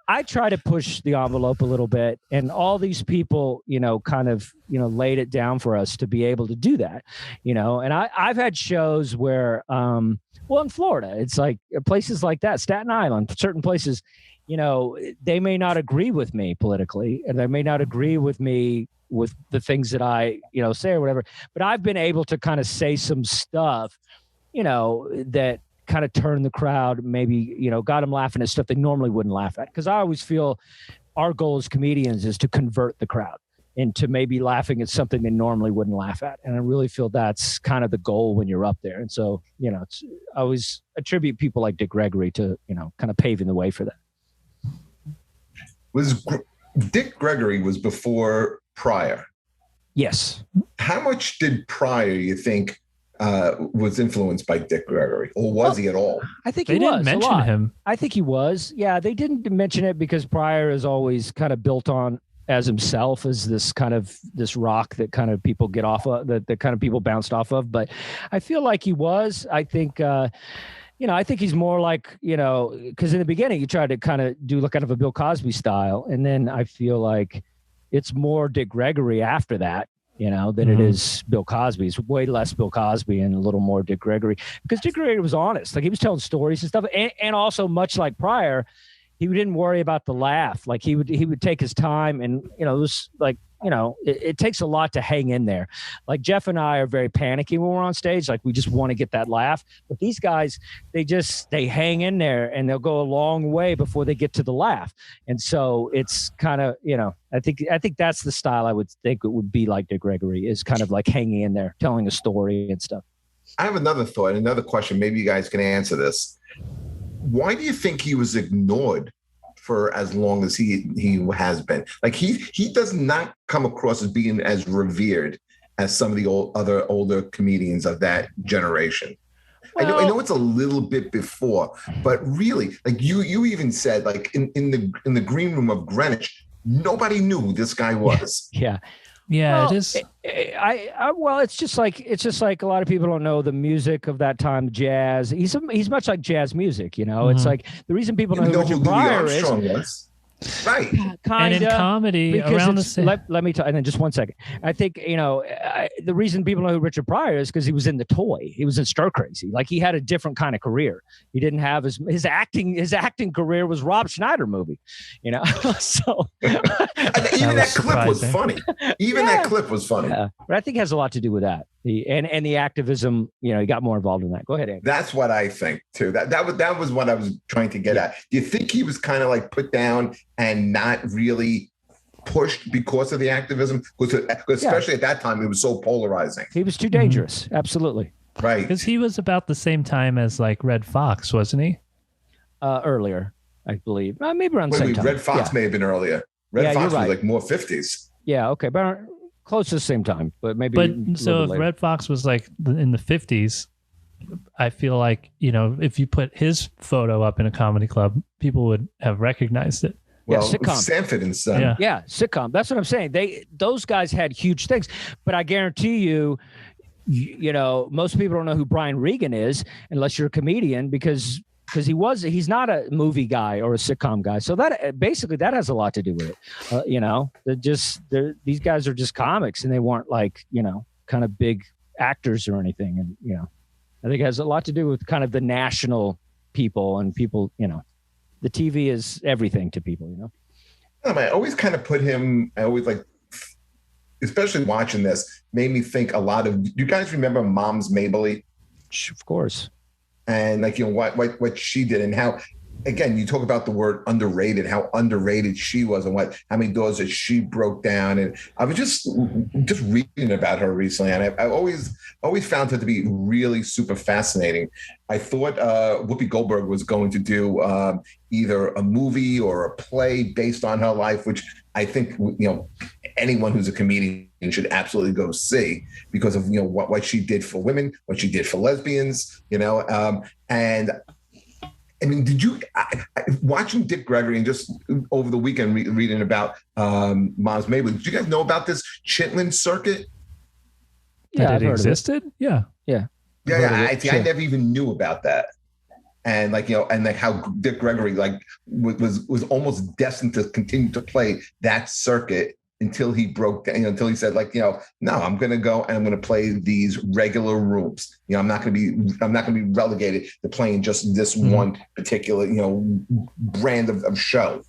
I try to push the envelope a little bit, and all these people, kind of, laid it down for us to be able to do that, and I've had shows where, in Florida, it's like places like that, Staten Island, certain places, they may not agree with me politically, and they may not agree with me with the things that I, say or whatever, but I've been able to kind of say some stuff, that kind of turned the crowd, maybe, got them laughing at stuff they normally wouldn't laugh at. Because I always feel our goal as comedians is to convert the crowd into maybe laughing at something they normally wouldn't laugh at. And I really feel that's kind of the goal when you're up there. And so, I always attribute people like Dick Gregory to, kind of paving the way for that. Dick Gregory was before Pryor? Yes. How much did Pryor, you think, was influenced by Dick Gregory, or was he at all? I think he was. They didn't mention him. I think he was. Yeah, they didn't mention it because Pryor is always kind of built on, as himself as this rock that kind of people get off of, that kind of people bounced off of. But I feel like he was. I think I think he's more like, because in the beginning he tried to kind of do kind of a Bill Cosby style, and then I feel like it's more Dick Gregory after that, than it is Bill Cosby. It's way less Bill Cosby and a little more Dick Gregory, because Dick Gregory was honest. Like, he was telling stories and stuff. And also, much like Pryor, he didn't worry about the laugh. Like, he would take his time, and, it was like, it takes a lot to hang in there. Like, Jeff and I are very panicky when we're on stage. Like, we just want to get that laugh. But these guys, they hang in there, and they'll go a long way before they get to the laugh. And so it's kind of, I think that's the style I would think it would be like Dick Gregory, is kind of like hanging in there, telling a story and stuff. I have another thought, another question. Maybe you guys can answer this. Why do you think he was ignored for as long as he has been? Like, he does not come across as being as revered as some of the other older comedians of that generation. Well, I know it's a little bit before, but really, like you even said, like in the green room of Greenwich, nobody knew who this guy was. Yeah. Yeah, well, it is. It's just like a lot of people don't know the music of that time, jazz. He's much like jazz music, It's like the reason people know who Richard Pryor is. Right. And in comedy, around the same. Let me tell, and then just 1 second. I think, the reason people know who Richard Pryor is because he was in The Toy. He was in Stir Crazy. Like, he had a different kind of career. He didn't have his acting career was Rob Schneider movie, So even that clip was funny. That clip was funny. Yeah. But I think it has a lot to do with that. And the activism, he got more involved in that. Go ahead, Andy. That's what I think too. That was what I was trying to get at. Do you think he was kind of like put down and not really pushed because of the activism? Especially at that time, it was so polarizing. He was too dangerous. Absolutely. Right. Because he was about the same time as like Red Fox, wasn't he? Earlier, I believe. Maybe around the same time. Red Fox may have been earlier. Red Fox was like more 50s. Yeah. Okay. But close to the same time, but maybe. But so if Red Fox was like in the 50s, I feel like, if you put his photo up in a comedy club, people would have recognized it. Well, sitcom. Sanford and Son. Yeah, sitcom. That's what I'm saying. Those guys had huge things, but I guarantee you, most people don't know who Brian Regan is unless you're a comedian, because he's not a movie guy or a sitcom guy. So that basically that has a lot to do with it. These guys are just comics, and they weren't like, kind of big actors or anything. And, I think it has a lot to do with kind of the national people, and people, the TV is everything to people, I always kind of put him, especially watching this, made me think a lot of, you guys remember Mom's Mabley? Of course. And what she did, and how, again, you talk about the word underrated, how underrated she was, and how many doors that she broke down. And I was just reading about her recently, and I always found her to be really super fascinating. I thought Whoopi Goldberg was going to do either a movie or a play based on her life, which I think anyone who's a comedian should absolutely go see, because of what she did for women, what she did for lesbians, and I mean, did you watching Dick Gregory and just over the weekend reading about Mom's Mabley? Did you guys know about this Chitlin circuit? Yeah, that it existed. Yeah. I never even knew about that. And how Dick Gregory was almost destined to continue to play that circuit until he broke down, until he said no, I'm going to go and I'm going to play these regular rooms. I'm not going to be relegated to playing just this one particular, brand of show.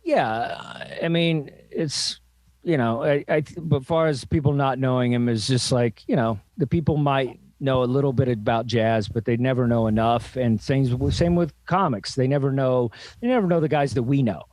Yeah. I mean, it's, but as far as people not knowing him, is just like, the people might know a little bit about jazz, but they never know enough. And same with comics. They never know the guys that we know.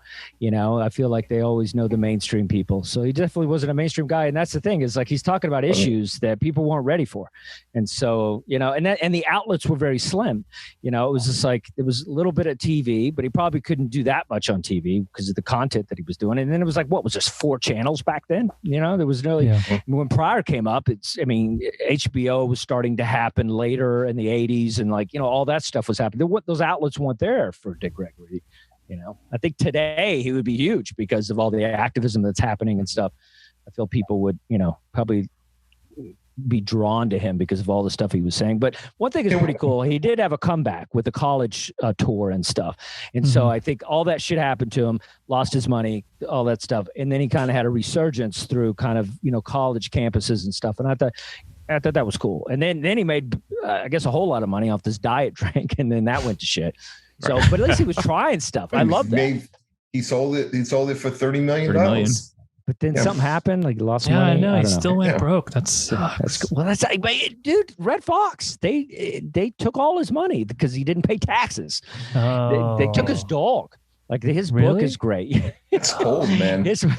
I feel like they always know the mainstream people. So he definitely wasn't a mainstream guy. And that's the thing, is like, he's talking about issues that people weren't ready for. And so, and the outlets were very slim. It was just like, it was a little bit of TV, but he probably couldn't do that much on TV because of the content that he was doing. And then it was like, what was this, 4 channels back then? There was really, when Pryor came up, HBO was starting to happen later in the 80s, and all that stuff was happening. Those outlets weren't there for Dick Gregory. I think today he would be huge because of all the activism that's happening and stuff. I feel people would, probably be drawn to him because of all the stuff he was saying. But one thing is pretty cool. He did have a comeback with the college tour and stuff. And so I think all that shit happened to him, lost his money, all that stuff. And then he kind of had a resurgence through kind of, college campuses and stuff. And I thought that was cool. And then he made, I guess, a whole lot of money off this diet drink. And then that went to shit. So, but at least he was trying stuff. I love that. He sold it for $30 million. But then something happened, like he lost money. I know. He still went broke. That sucks. That's cool. Well, that's dude. Red Fox. They took all his money because he didn't pay taxes. Oh. They took his dog. Like his book is great. It's cold, man. They took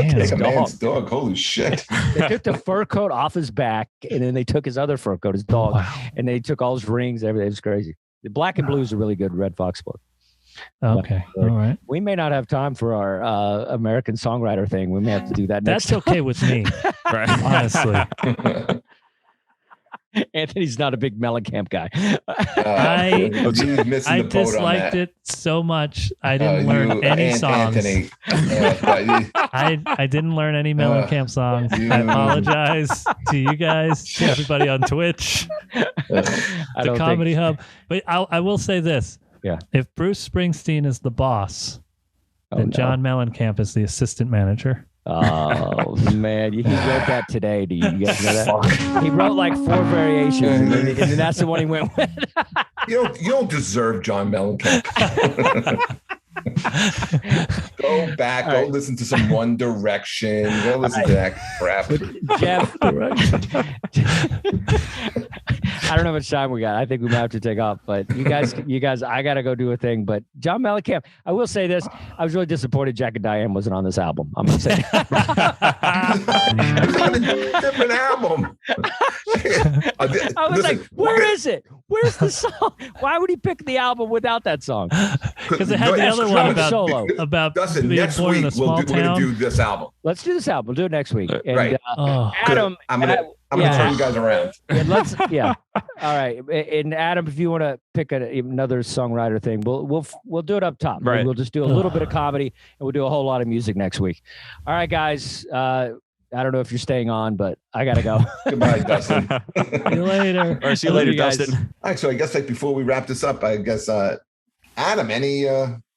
his dog. Man's dog. Holy shit! They took the fur coat off his back, and then they took his other fur coat, his dog, and they took all his rings. Everything. It was crazy. The Black and Blue is a really good Red Fox book. Okay. All right. We may not have time for our American songwriter thing. We may have to do that next That's okay with me. Right. Honestly. Anthony's not a big Mellencamp guy. I disliked it so much. I didn't learn any songs. Anthony. I didn't learn any Mellencamp songs. I apologize to you guys, to everybody on Twitch, to Comedy Hub. But I will say this. Yeah. If Bruce Springsteen is the boss, then John Mellencamp is the assistant manager. Oh man, he wrote that today. Do you guys know that? He wrote like 4 variations, and then that's the one he went with. You don't deserve John Mellencamp. Go back. Go listen to some One Direction. Go listen to that crap. Jeff, I don't know how much time we got. I think we might have to take off. But you guys, I gotta go do a thing. But John Mellencamp, I will say this: I was really disappointed Jack and Diane wasn't on this album. I'm gonna say It's on a different album. I was like, where is it? Where's the song? Why would he pick the album without that song? Because it had the other one about solo. Dustin, being next born week in a small we're going town. to do this album. Let's do this album. We'll do it next week. And, Right. Adam, I'm gonna turn you guys around. All right. And Adam, if you want to pick another songwriter thing, we'll do it up top. Right. We'll just do a little bit of comedy, and we'll do a whole lot of music next week. All right, guys. I don't know if you're staying on, but I gotta go. Goodbye, Dustin. See you later. All right, see you later, guys. Dustin. All right, so I guess before we wrap this up, I guess Adam, any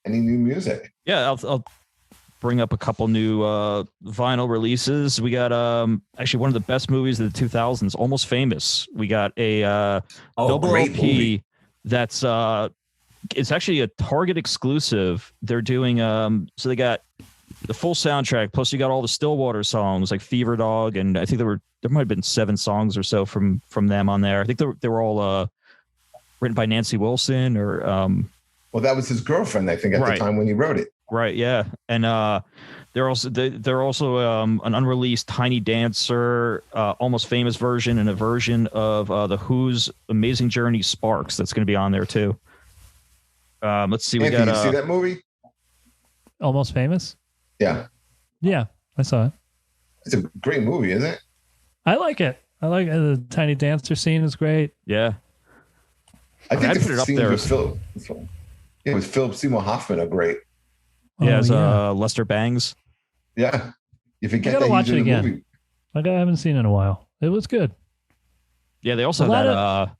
new music? Yeah, I'll bring up a couple new vinyl releases. We got actually one of the best movies of the 2000s, Almost Famous. We got a double great LP movie. that's it's actually a Target exclusive. They're doing so they got the full soundtrack, plus you got all the Stillwater songs like Fever Dog, and I think there might have been 7 songs or so from them on there. I think they were all written by Nancy Wilson or well, that was his girlfriend, I think, at the time when he wrote it. Right, yeah. And they're also an unreleased Tiny Dancer, Almost Famous version, and a version of the Who's Amazing Journey Sparks that's going to be on there too. Let's see. Anthony, you see that movie? Almost Famous? Yeah. Yeah, I saw it. It's a great movie, isn't it? I like it. The Tiny Dancer scene is great. Yeah. I think I'd put it up there. With Philip Seymour Hoffman are great. Yeah, as Lester Bangs. Yeah. You forget gotta that watch he's it in the again. movie. Like I haven't seen it in a while. It was good. Yeah, they also have that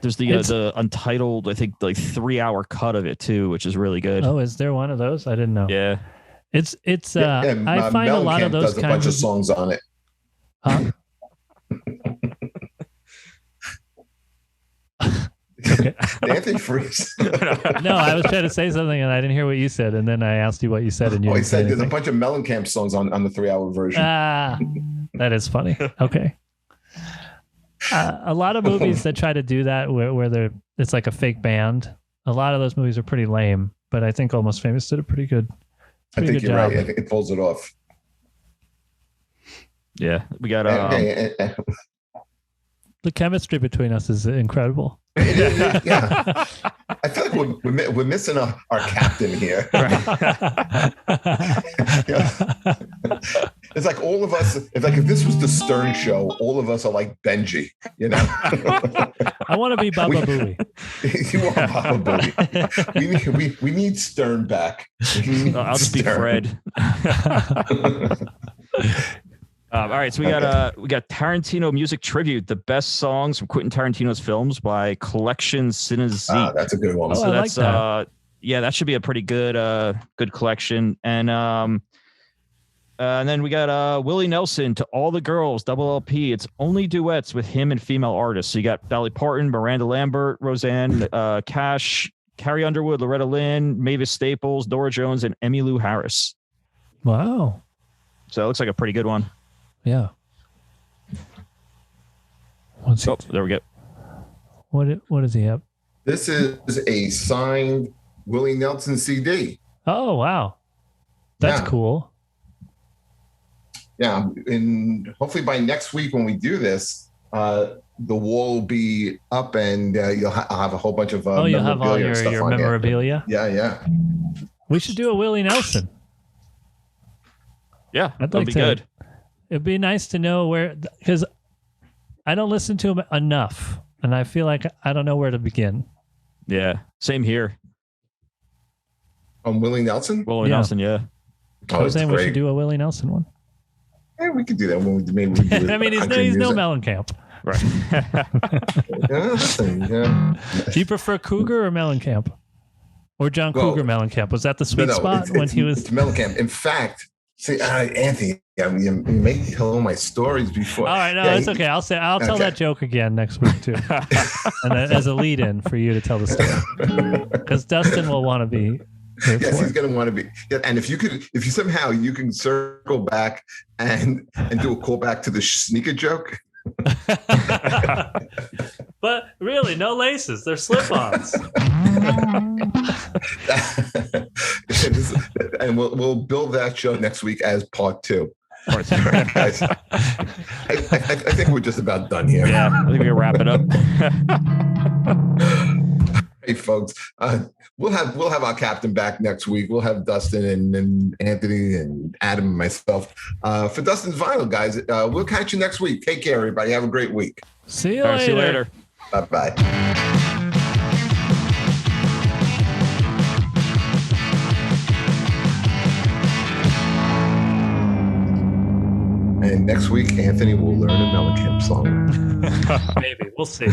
there's the Untitled, I think, like 3-hour cut of it too, which is really good. Oh, is there one of those? I didn't know. Yeah. It's I find a lot of those does a bunch of songs on it. Huh? Anthony freeze. No, I was trying to say something and I didn't hear what you said, and then I asked you what you said, and you he didn't say said there's a anything. bunch of Mellencamp songs on the 3-hour version. That is funny. Okay. A lot of movies that try to do that where it's like a fake band. A lot of those movies are pretty lame, but I think Almost Famous did a pretty good I think good you're job. right. I think it pulls it off. Yeah. We got The chemistry between us is incredible. Yeah. I feel like we're missing our captain here. Yeah. It's like all of us, if this was the Stern Show, all of us are like Benji, you know? I want to be Baba Booey. You want Baba Booey. We need Stern back. I'll just be Fred. All right, so we got Tarantino music tribute, the best songs from Quentin Tarantino's films by Collection Cinezette. That's a good one. Oh, So I that's like that. yeah, that should be a pretty good collection. And then we got Willie Nelson, To All the Girls, double LP. It's only duets with him and female artists. So you got Dolly Parton, Miranda Lambert, Roseanne Cash, Carrie Underwood, Loretta Lynn, Mavis Staples, Dora Jones, and Emmylou Harris. Wow. So it looks like a pretty good one. Yeah. There we go. What does he have? This is a signed Willie Nelson CD. Oh, wow. That's cool. Yeah, and hopefully by next week when we do this, the wall will be up and I'll have a whole bunch of you'll have all memorabilia and stuff your on memorabilia. Yeah. We should do a Willie Nelson. Yeah, I'd that'd like be to. good. It'd be nice to know where, because I don't listen to him enough, and I feel like I don't know where to begin. Yeah, same here. Willie Nelson? Willie Nelson, yeah. I was saying we should do a Willie Nelson one. Yeah, we could do that when maybe we do I mean, he's no Mellencamp. Right. Yeah. Do you prefer Cougar or Mellencamp? Or John Cougar Mellencamp? Was that the sweet spot when he was? It's Mellencamp. In fact, see, Anthony, you make me tell all my stories before. All right, no, it's okay. I'll tell that joke again next week too, and then as a lead-in for you to tell the story, because Dustin will want to be. Yes, he's going to want to be. Yeah, and if you somehow you can circle back and do a callback to the sneaker joke. But really, no laces. They're slip-ons. And we'll build that show next week as part 2. All right, guys. I think we're just about done here. Yeah, I think we can wrap it up. Hey, folks, we'll have our captain back next week. We'll have Dustin and Anthony and Adam and myself. For Dustin's Vinyl, guys, we'll catch you next week. Take care, everybody. Have a great week. See you later. See you later. Bye-bye. And next week, Anthony will learn a Mellencamp song. Maybe. We'll see.